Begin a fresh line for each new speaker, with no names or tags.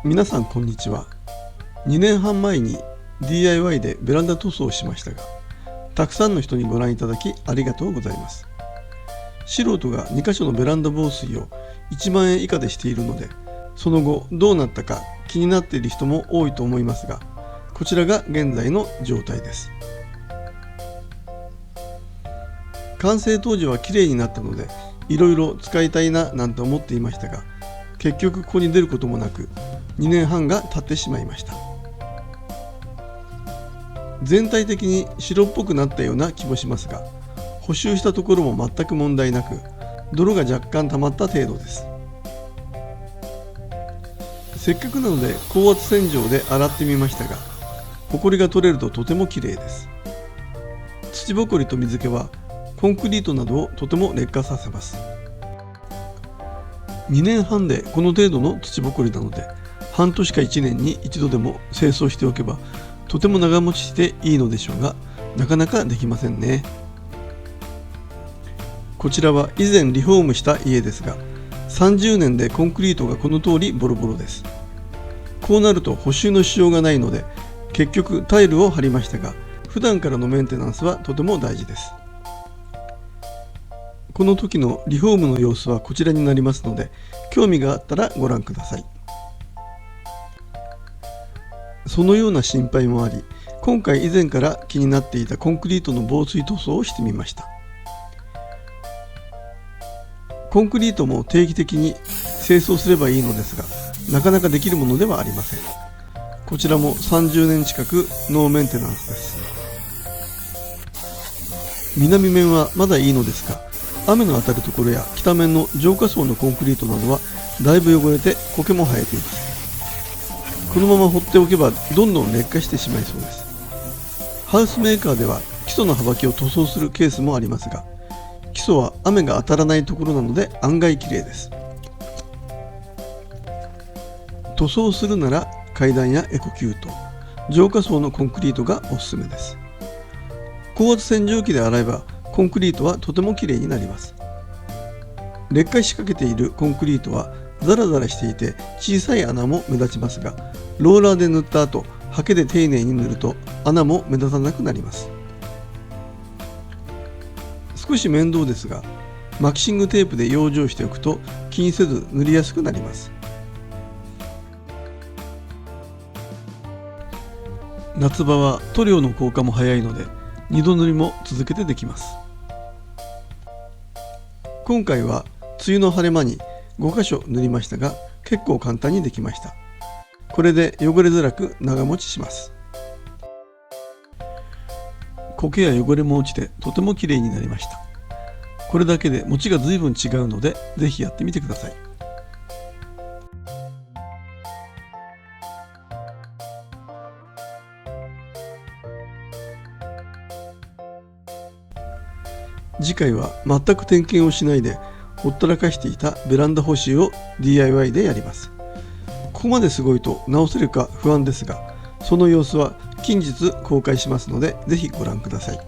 皆さんこんにちは。2年半前に DIY でベランダ塗装をしましたが、たくさんの人にご覧いただきありがとうございます。素人が2箇所のベランダ防水を1万円以下でしているので、その後どうなったか気になっている人も多いと思いますが、こちらが現在の状態です。完成当時は綺麗になったので、いろいろ使いたいななんて思っていましたが、結局ここに出ることもなく2年半が経ってしまいました。全体的に白っぽくなったような気もしますが、補修したところも全く問題なく、泥が若干溜まった程度です。せっかくなので高圧洗浄で洗ってみましたが、ホコリが取れるととても綺麗です。土ぼこりと水気はコンクリートなどをとても劣化させます。2年半でこの程度の土ぼこりなので、半年か1年に一度でも清掃しておけばとても長持ちしていいのでしょうが、なかなかできませんね。こちらは以前リフォームした家ですが、30年でコンクリートがこの通りボロボロです。こうなると補修のしようがないので、結局タイルを張りましたが、普段からのメンテナンスはとても大事です。この時のリフォームの様子はこちらになりますので、興味があったらご覧ください。そのような心配もあり、今回以前から気になっていたコンクリートの防水塗装をしてみました。コンクリートも定期的に清掃すればいいのですが、なかなかできるものではありません。こちらも30年近くノーメンテナンスです。南面はまだいいのですが、雨の当たるところや北面の浄化層のコンクリートなどはだいぶ汚れて苔も生えています。このまま放っておけばどんどん劣化してしまいそうです。ハウスメーカーでは基礎の幅木を塗装するケースもありますが、基礎は雨が当たらないところなので案外綺麗です。塗装するなら階段やエコキュート、浄化層のコンクリートがおすすめです。高圧洗浄機で洗えばコンクリートはとてもきれいになります。劣化しかけているコンクリートはザラザラしていて小さい穴も目立ちますが、ローラーで塗った後、ハケで丁寧に塗ると穴も目立たなくなります。少し面倒ですが、マキシングテープで養生しておくと気にせず塗りやすくなります。夏場は塗料の硬化も早いので、2度塗りも続けてできます。今回は梅雨の晴れ間に5箇所塗りましたが、結構簡単にできました。これで汚れづらく長持ちします。苔や汚れも落ちてとても綺麗になりました。これだけで持ちが随分違うので、ぜひやってみてください。次回は全く点検をしないでほったらかしていたベランダ補修を DIY でやります。ここまですごいと直せるか不安ですが、その様子は近日公開しますので、ぜひご覧ください。